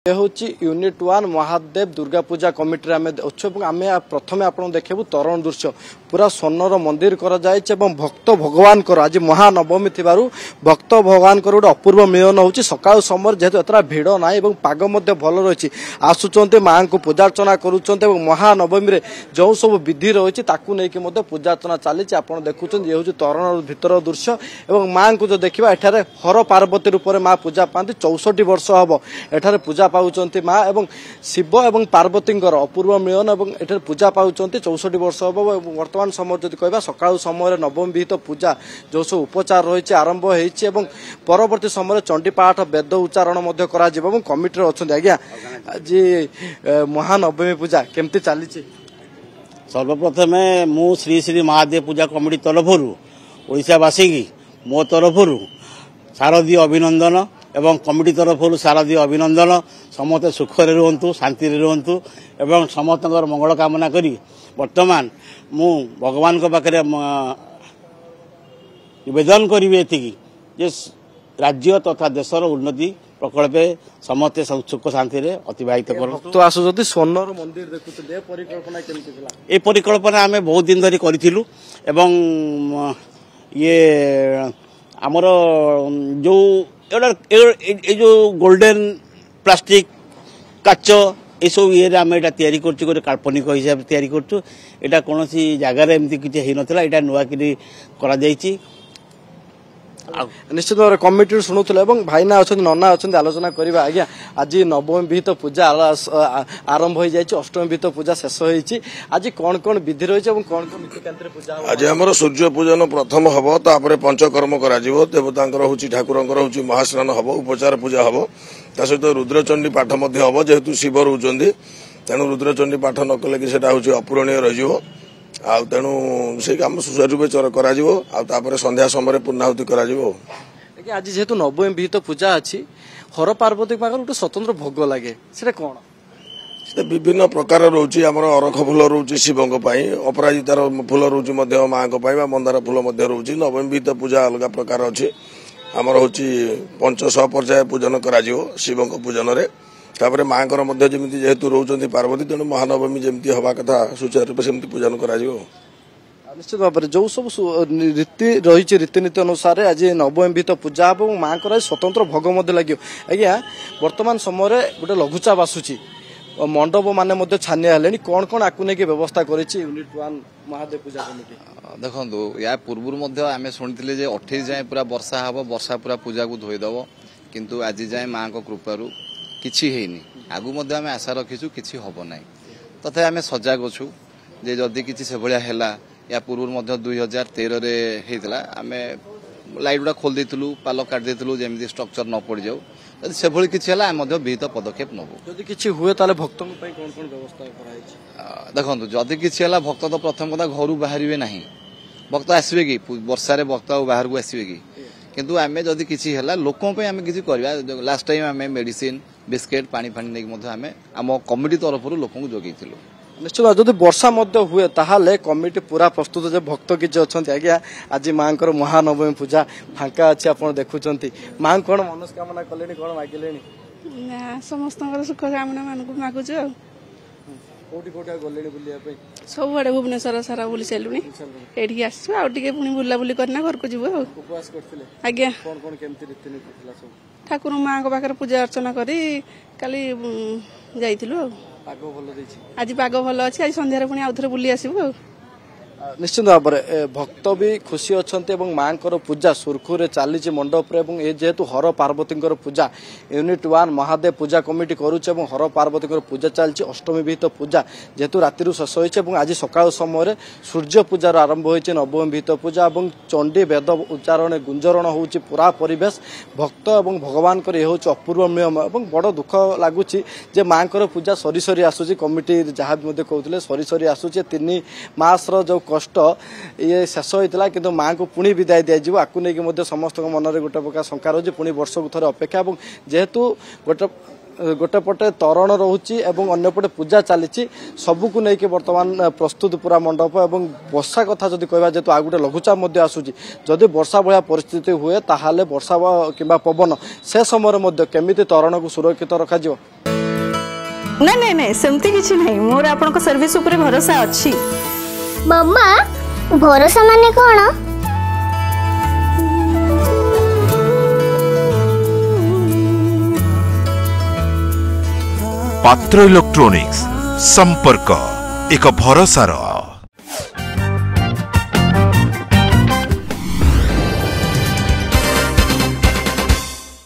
ये हूँ unit 1 Mahadev Durga Puja committee आम आम प्रथम आप देखू तरण दृश्य पूरा स्वर्णर मंदिर भक्त भगवान आज महानवमी थी भक्त भगवान गोटे अपूर्व मिलन हो सका समय जेहेतु एतरा भिड़ ना पाग भल रही आसुंच माँ को पूजार्चना करुँच महानवमी जो सब विधि रही नहीं पूजार्चना चली आप देखुं ये हूँ तरण भीतर दृश्य और माँ को जो देखा एठारे हर पार्वती रूप में माँ पूजा पाती 64 वर्ष हम एठारे पूजा पाउचंती माँ एवं शिव एवं पार्वती अपूर्व मिलन एवं एठारे पूजा पाउचंती 64 वर्ष हम वर्तमान समय जब कह सका समय नवमी विहित पूजा जो सब उपचार रही आरंभ होती परवर्ती समय चंडीपाठ वेद उच्चारण कमिटी अच्छा आज्ञा आज महानवमी पूजा केमती चली सर्वप्रथम मु श्री श्री महादेव पूजा कमिटी तरफर ओडावासी की मो तरफर शारदीय अभिनंदन एवं कमिटी तरफर शारदीय अभिनंदन समस्त सुखरे रुहतु शांति रुहतु एवं समस्त मंगल कामना करी वर्तमान मु भगवान को पाखे निवेदन करी जे राज्य तथा देशर उन्नति प्रकल्पे समस्ते सुख शांति रे अतिबाहित कर तो आसु जदि स्वर्णर मंदिर देखुते परिकल्पना केमती थिला ए परिकल्पना आमे बहुत दिन धरी करिथिलु एवं ये हमर जो जो गोल्डन प्लास्टिक काच सब ये आम यहाँ तैयारी कर काल्पनिक हिसाब से या कौन जगार एमती किसी होता यहाँ नुआ कि निश्चित भाव कमिटी शुणुले भाईना अच्छा नना अच्छा आलोचना करवा आज्ञा आज नवमी विहित पूजा आरंभ हो जाए अष्टमी विहित पूजा शेष होती आज कौन कौन विधि रही कौन कौन नीतिकांति पूजा आज आम सूर्य पूजन प्रथम हम तापर पंचकर्म कर देवता ठाकुर महास्नान हम उपचार पूजा हम ता सहित रुद्रचंडी पाठ हम जेहेतु शिव रोचे तेणु रुद्रचंडी पाठ न कले कि अपूरणीय रही तेणु से कम सुचारू रूपे संध्या समय पूर्णाहुति कर आज जेहेतु नवमी विहित पूजा अच्छी हर पार्वती गोटे स्वतंत्र भोग लगे से कौन विभिन्न प्रकार रोचे आम अरख फूल रोचे शिवों अपराजितार फूल रोचे माँ मंदार फूल रोचे नवमी विहित पूजा अलग प्रकार अच्छे आमर हूँ पंचशह पर्याय पूजन कर शिवों पूजन में तापर माँ जेहेतु रोचे पार्वती तेणु महानवमी जमी हवा कथा सुचारू रूप से पूजन कर निश्चित भाव में जो सब रीति रही रीतिनीति अनुसार आज नवमी विहित पूजा हम और माँ को स्वतंत्र भोग लगे आज्ञा वर्तमान समय गोटे लघुचाप आसूची मंडप माने छानिया हेले कौन कौन आपको नहीं व्यवस्था करिछि यूनिट 1 महादेव पूजा कमिटी देखो या पूर्व आम शुणी 28 जाए पूरा वर्षा हम वर्षा पूरा पूजा को धोईदेव किंतु आज जाए माँ को कृपारू किछि हेनी आगु आम आशा रखीचु किछि हब ना तथा आम सजग अच्छु जे जदि किछि से भलिया हेला या पूर्व 2013 रे हेतला आम लाइट गुड़ा खोल देलु पाल काट देलु जमी स्ट्रक्चर न पड़ जाऊ यदि से भली किछि हेला आम विहित पदक्षेप नबु जदि किछि हुए ताले भक्तों पई कोन कोन व्यवस्था कराई देखंतु जदि किछि हेला भक्त तो प्रथम कथा घर बाहर नहीं भक्त आसबे कि वर्षा रे भक्त बाहर को आसबे कि किंतु आमे जदि किछि हेला लोकों पे आमे किछि करबा लास्ट टाइम आमे मेडिसिन बिस्किट पानी फानी नहीं आमे आम कमिटी तरफ लोक जोगेइथिलु निश्चित जदि वर्षा हुए ताहले कमिटी पूरा प्रस्तुत जे भक्त किछि अछंती आज्ञा आज माँ को महानवमी पूजा फांका अच्छी आप देखुंत माँ कौन मनोस्कामना कले कौन मागिले समस्त सुख कामना मान मागुच कोटी कोटी गले बुलिया सब आड़े भुवनेश्वर सारा बुली सारूनी ये आसु आगे पुणी बुलाबुली करना घर को जीव उपवास करथिले आज्ञा कौन कौन केमती रीतिनीति थिला सब ठाकुर माँ को पाखरे पूजा अर्चना करी काली जाइथिलु पाग भल देछि आज पाग भल अछि आज संध्यारे पुणी आउथरे बुली आसीबो निश्चित भाव में भक्त भी खुशी अच्छा माँ को पूजा सुरखुरे चली मंडप ये जेहेतु हर पार्वती पूजा यूनिट 1 महादेव पूजा कमिटी करुचे हर पार्वती पूजा चलती अष्टमी विहित पूजा जेहेतु राति शेष होती आज सका समय सूर्य पूजार आरंभ होती नवमी विहित पूजा और चंडी वेद उच्चारण गुंजरण हो पूरा परिवेश भक्त और भगवान ये हूँ अपूर्व नियम और बड़ दुख लगुच माँ को पूजा सरी सरी आसूँ कमिटी जहाँ भी कहते सरी सरी आसूचे 3 मासर जो कष्ट ये शेष होता कि माँ को पुणी विदाय दिज्व आपको नहीं समस्त मन में गोटे प्रकार शंका रही पुणी वर्ष को थोड़े अपेक्षा और जेहेतु गोटे पटे तरण रोचे अंपटे पूजा चली सबको लेकिन बर्तमान प्रस्तुत पूरा मंडप और वर्षा कथा जब कह जेहतु आ गए लघुचाप आसूँ जदि वर्षा भाया परिस्थिति हुए ताहले वर्षा कि पवन से समय केमी तरण को सुरक्षित रखा नहीं नहीं नहीं सेमती किछि नहीं मोर आपन को सर्विस ऊपर भरोसा अछि। मम्मा भरोसा माने कोन? पात्र इलेक्ट्रोनिक्स संपर्क एक भरोसार